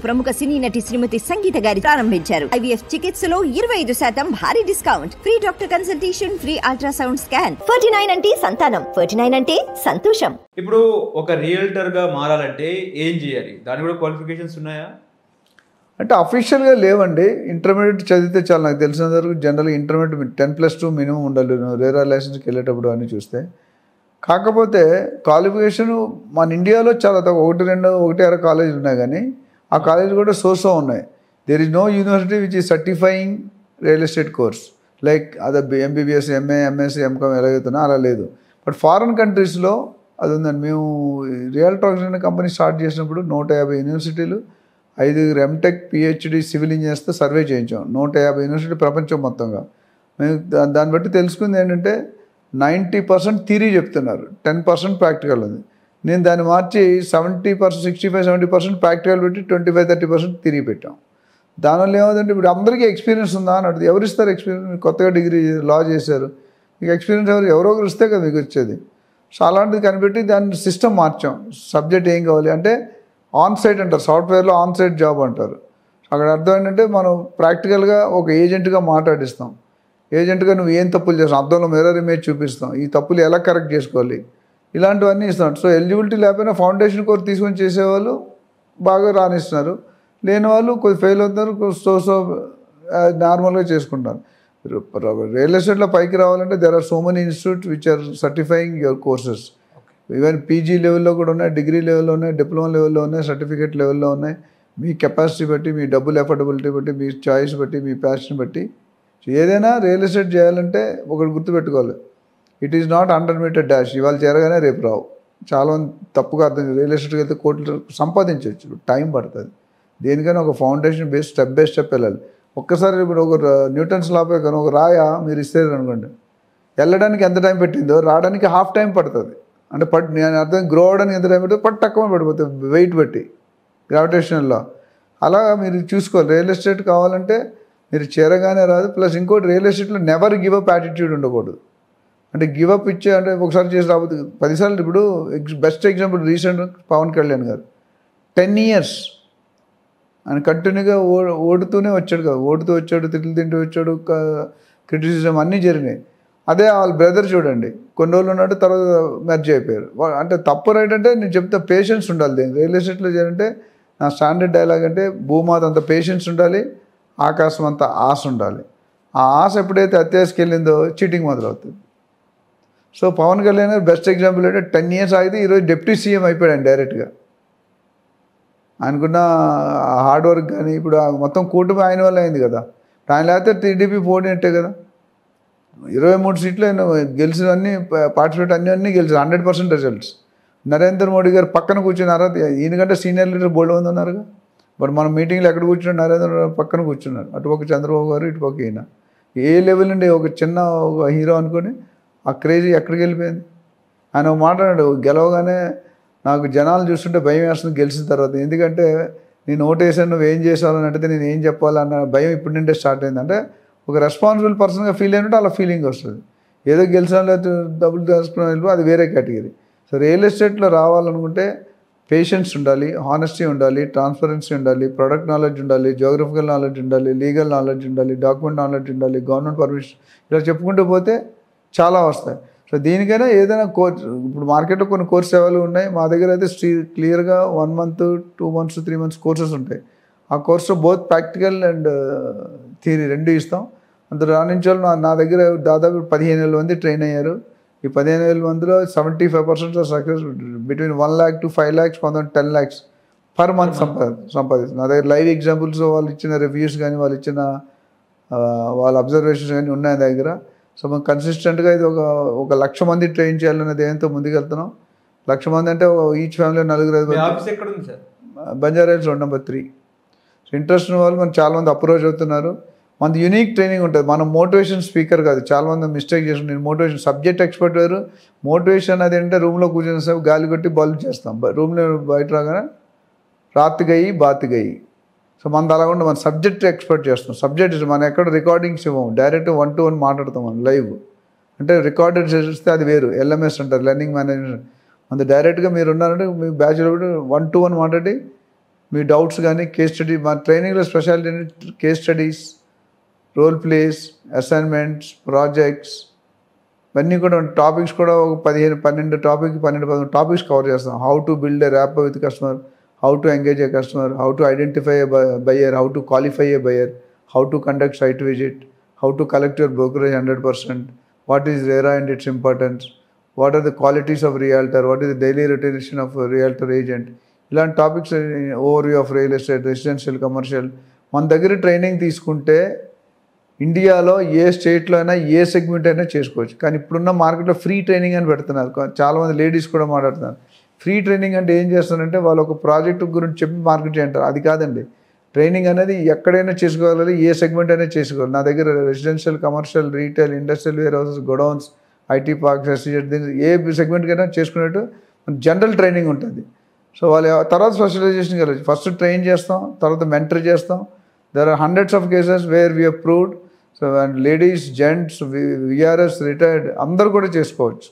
ప్రముఖ సినీ నటి శ్రీమతి సంగీత గారి ప్రారంభించారు. ఐవీఎఫ్ చికిత్సలో 25% భారీ discount, free doctor consultation, free ultrasound scan. 49 అంటే సంతానం, 49 అంటే సంతోషం. ఇప్పుడు ఒక రియల్టర్ గా మారాలంటే ఏం చేయాలి? దాని కూడా క్వాలిఫికేషన్స్ ఉన్నాయా? అంటే అఫీషియల్గా లేవండి. ఇంటర్మీడియట్ చదివితే చాలా, నాకు తెలిసిన వరకు జనరల్గా ఇంటర్మీడియట్ 10+2 మినిమం ఉండాలి రేరా లైసెన్స్కి వెళ్ళేటప్పుడు అని చూస్తే. కాకపోతే క్వాలిఫికేషన్ మన ఇండియాలో చాలా తక్కువ, 1, 2, 1, 6 కాలేజీలు ఉన్నాయి, కానీ ఆ కాలేజీలు కూడా సో ఉన్నాయి. There is no university which is certifying real estate course like other MBBS, MA, MSc, MCom ఎలాగైతున్నా అలా లేదు. బట్ ఫారిన్ కంట్రీస్లో అది ఉందండి. మేము రియల్ టాక్స్ అనే కంపెనీ స్టార్ట్ చేసినప్పుడు 150 యూనివర్సిటీలు, 5 ఎంటెక్, పిహెచ్డి, సివిల్ ఇంజనీర్స్తో సర్వే చేయించాం. 150 యూనివర్సిటీ ప్రపంచం మొత్తంగా. మేము దాన్ని బట్టి తెలుసుకుంది ఏంటంటే 90% థియరీ చెప్తున్నారు, 10% ప్రాక్టికల్ ఉంది. నేను దాన్ని మార్చి 70%, 65-70% ప్రాక్టికల్ పెట్టి 25-30% థియరీ పెట్టాం. దానివల్ల ఏమవుతుందంటే ఇప్పుడు అందరికీ ఎక్స్పీరియన్స్ ఉందా అని అడుగుతుంది. ఎవరు ఇస్తారు ఎక్స్పీరియన్స్? మీరు కొత్తగా డిగ్రీ లా చేశారు, మీకు ఎక్స్పీరియన్స్ ఎవరో ఒకరు ఇస్తే కదా మీకు వచ్చేది. సో అలాంటిది కనిపెట్టి దాన్ని సిస్టమ్ మార్చాం. సబ్జెక్ట్ ఏం కావాలి అంటే ఆన్ సైట్ అంటారు, సాఫ్ట్వేర్లో ఆన్ సైట్ జాబ్ అంటారు. అక్కడ అర్థం ఏంటంటే మనం ప్రాక్టికల్గా ఒక ఏజెంట్గా మాట్లాడిస్తాం. ఏజెంట్గా నువ్వు ఏం తప్పులు చేస్తావు, అద్దంలో మిర్రర్ ఇమేజ్ చూపిస్తాం, ఈ తప్పులు ఎలా కరెక్ట్ చేసుకోవాలి, ఇలాంటివన్నీ ఇస్తాం. సో ఎలిజిబిలిటీ లేకపోయినా ఫౌండేషన్ కోర్స్ తీసుకొని చేసేవాళ్ళు బాగా రాణిస్తున్నారు, లేని వాళ్ళు కొద్ది ఫెయిల్ అవుతున్నారు, సో నార్మల్గా చేసుకుంటారు. రియల్ ఎస్టేట్లో పైకి రావాలంటే there are so many institute which are certifying your courses. Even PG లెవెల్లో కూడా ఉన్నాయి, డిగ్రీ లెవెల్లో ఉన్నాయి, డిప్లొమా లెవెల్లో ఉన్నాయి, సర్టిఫికేట్ లెవెల్లో ఉన్నాయి. మీ కెపాసిటీ బట్టి, మీ డబ్బులు ఎఫర్డబిలిటీ బట్టి, మీ చాయిస్ బట్టి, మీ ప్యాషన్ బట్టి ఏదైనా రియల్ ఎస్టేట్ చేయాలంటే ఒకటి గుర్తుపెట్టుకోవాలి, it is not unlimited dash. ఇవాళ చేరగానే రేపు రావు. చాలా తప్పుగా అర్థం. రియల్ ఎస్టేట్కి అయితే కోట్లు సంపాదించవచ్చు, టైం పడుతుంది. దేనికైనా ఒక foundation base step by step వెళ్ళాలి. ఒక్కసారి ఇప్పుడు ఒక న్యూటన్స్ లా ప్రకారం ఒక రాయ మీరు ఇస్తారు అనుకోండి, వెళ్ళడానికి ఎంత టైం పెట్టిందో రావడానికి హాఫ్ టైం పడుతుంది. అంటే నేను అర్థం గ్రో అవడానికి ఎంత టైం పడుతుంది, తక్కువ పడిపోతుంది వెయిట్ బట్టి, గ్రావిటేషనల్లో. అలా మీరు చూసుకోవాలి. రియల్ ఎస్టేట్ కావాలంటే మీరు చేరగానే రాదు. ప్లస్ ఇంకోటి, రియల్ ఎస్టేట్లో నెవర్ గివ్ అప్ యాటిట్యూడ్ ఉండకూడదు. అంటే గివ్ అప్ ఇచ్చే అంటే ఒకసారి చేసి రాబోతుంది 10 సార్లు. ఇప్పుడు best example recent Pawan Kalyan garu 10 years ఆయన కంటిన్యూగా ఓడుతూనే వచ్చాడు కదా, ఓడుతూ వచ్చాడు, తిట్లు తింటూ వచ్చాడు, క్రిటిసిజం అన్నీ జరిగినాయి. అదే వాళ్ళ బ్రదర్ చూడండి, కొన్ని రోజులు ఉన్నాడు, తర్వాత మెర్జ్ అయిపోయారు. అంటే తప్పు రైట్ అంటే నేను చెప్తా, పేషెన్స్ ఉండాలి. దీనికి రియల్ ఎస్టేట్లో చేయాలంటే నా స్టాండర్డ్ డైలాగ్ అంటే భూమాత అంత పేషెన్స్ ఉండాలి, ఆకాశం అంత ఆశ ఉండాలి. ఆ ఆశ ఎప్పుడైతే అత్యాశకెళ్ళిందో చీటింగ్ మొదలవుతుంది. సో పవన్ కళ్యాణ్ గారు బెస్ట్ ఎగ్జాంపుల్ అంటే 10 years ఆగితే ఈరోజు డిప్యూటీ సీఎం అయిపోయాడు డైరెక్ట్గా. ఆయనకున్న హార్డ్ వర్క్ కానీ ఇప్పుడు మొత్తం కూటమి ఆయన వల్ల అయింది కదా. ఆయన లేకపోతే టీడీపీ పోడినట్టే కదా. 23 సీట్లు ఆయన గెలిచినవన్నీ, పార్టిసిపేట్ అన్నీ గెలిచారు, 100% రిజల్ట్స్. నరేంద్ర మోడీ గారు పక్కన కూర్చున్నారా? ఈయనకంటే సీనియర్ లీడర్ బోల్డ్ మంది ఉన్నారుగా. బట్ మనం మీటింగ్లో ఎక్కడ కూర్చున్నారు? నరేంద్ర పక్కన కూర్చున్నారు. అటుపక్క చంద్రబాబు గారు, ఇటుపక్క ఈయన. ఏ లెవెల్ నుండి ఒక చిన్న ఒక హీరో అనుకొని ఆ క్రేజీ ఎక్కడికి వెళ్ళిపోయింది. ఆయన మాట్లాడాడు, గెలవగానే నాకు జనాలు చూస్తుంటే భయం వేస్తుంది గెలిచిన తర్వాత. ఎందుకంటే నేను ఓటేసాను, నువ్వు ఏం చేసావని అడిగితే నేను ఏం చెప్పాలన్న భయం ఇప్పుడు నుండే స్టార్ట్ అయింది. అంటే ఒక రెస్పాన్సిబుల్ పర్సన్గా ఫీల్ అయినట్టు అలా ఫీలింగ్ వస్తుంది. ఏదో గెలిచాను లేదా డబ్బులు తెలుసుకుని వెళ్ళిపో, అది వేరే కేటగిరీ. సో రియల్ ఎస్టేట్లో రావాలనుకుంటే పేషెన్స్ ఉండాలి, హానెస్టీ ఉండాలి, ట్రాన్స్పరెన్సీ ఉండాలి, ప్రొడక్ట్ నాలెడ్జ్ ఉండాలి, జియోగ్రఫికల్ నాలెడ్జ్ ఉండాలి, లీగల్ నాలెడ్జ్ ఉండాలి, డాక్యుమెంట్ నాలెడ్జ్ ఉండాలి, గవర్నమెంట్ పర్మిషన్, ఇలా చెప్పుకుంటూ పోతే చాలా వస్తాయి. సో దీనికైనా ఏదైనా కోర్స్, ఇప్పుడు మార్కెట్లో కొన్ని కోర్స్ సేవలు ఉన్నాయి. మా దగ్గర అయితే క్లియర్గా 1 month, 2 months, 3 months కోర్సెస్ ఉంటాయి. ఆ కోర్సులో బోత్ ప్రాక్టికల్ అండ్ థియరీ 2 ఇస్తాం. అంత రాణించే వాళ్ళు నా దగ్గర దాదాపు 15,000 మంది ట్రైన్ అయ్యారు. ఈ 15,000 మందిలో 75% success. Between 1 lakh to 5 lakhs, 10 lakhs per month సంపాదిస్తుంది. నా దగ్గర లైవ్ ఎగ్జాంపుల్స్, వాళ్ళు ఇచ్చిన రివ్యూస్ కానీ, వాళ్ళు ఇచ్చిన వాళ్ళ అబ్జర్వేషన్స్ కానీ ఉన్నాయి నా దగ్గర. సో మనం కన్సిస్టెంట్గా ఇది ఒక 1,00,000 మంది ట్రైన్ చేయాలనేది ఏంతో ముందుకెళ్తున్నాం. 1,00,000 మంది అంటే each family 4-5 Banjara Hills road number 3. So interest ఉన్న వాళ్ళు మనం చాలామంది అప్రోచ్ అవుతున్నారు. మనది యూనిక్ ట్రైనింగ్ ఉంటుంది. మనం మోటివేషన్ స్పీకర్ కాదు. చాలామంది మిస్టేక్ చేసి, నేను మోటివేషన్ సబ్జెక్ట్ ఎక్స్పర్ట్ వేరు, మోటివేషన్ అది ఏంటంటే రూమ్లో కూర్చొని సేపు గాలి కొట్టి బల్బ్ చేస్తాం, రూమ్లో బయట రాగానే రాత్ గయి బాత్ గయి. సో మనది అలా ఉండి మన సబ్జెక్ట్ ఎక్స్పర్ట్ చేస్తాం. సబ్జెక్ట్ మనం ఎక్కడ రికార్డింగ్స్ ఇవ్వము, డైరెక్ట్ 1-to-1 మాట్లాడతాం మనం లైవ్. అంటే రికార్డెడ్ చేస్తే అది వేరు, LMS అంటారు, లెర్నింగ్ మేనేజ్మెంట్. అంత డైరెక్ట్గా మీరు ఉన్నారంటే మీ బ్యాచ్లో 1-to-1 మాట్లాడి మీ డౌట్స్ కానీ కేస్ స్టడీ, మా ట్రైనింగ్లో speciality case studies, role plays, assignments, projects, ఇవన్నీ కూడా టాపిక్స్ కూడా ఒక 12 టాపిక్స్ కవర్ చేస్తాం. How to build a rap with customer, how to engage a customer, how to identify a buyer, how to qualify a buyer, how to conduct site visit, how to collect your brokerage 100%, what is RERA and its importance, what are the qualities of realtor, what is the daily rotation of realtor agent, ఇలాంటి topics, overview of real estate, residential, commercial. మన దగ్గర training తీసుకుంటే ఇండియాలో ఏ స్టేట్లో అయినా ఏ segment అయినా చేసుకోవచ్చు. కానీ ఇప్పుడున్న మార్కెట్లో ఫ్రీ ట్రైనింగ్ అని పెడుతున్నారు. చాలామంది లేడీస్ కూడా మాట్లాడుతున్నారు. ఫ్రీ ట్రైనింగ్ అంటే ఏం చేస్తారంటే వాళ్ళు ఒక ప్రాజెక్ట్ గురించి చెప్పి మార్కెట్ చేయంటారు. అది కాదండి. ట్రైనింగ్ అనేది ఎక్కడైనా చేసుకోవాలి, ఏ సెగ్మెంట్ అయినా చేసుకోవాలి. నా దగ్గర residential, commercial, retail, industrial warehouses, godowns, IT parks, SEZ, ఏ సెగ్మెంట్కైనా చేసుకునేట్టు జనరల్ ట్రైనింగ్ ఉంటుంది. సో వాళ్ళ తర్వాత స్పెషలైజేషన్కి వెళ్ళచ్చు. ఫస్ట్ ట్రైన్ చేస్తాం, తర్వాత మెంటర్ చేస్తాం. There are hundreds of cases where we have proved. So and ladies, gents, VRS, retired అందరూ కూడా చేసుకోవచ్చు.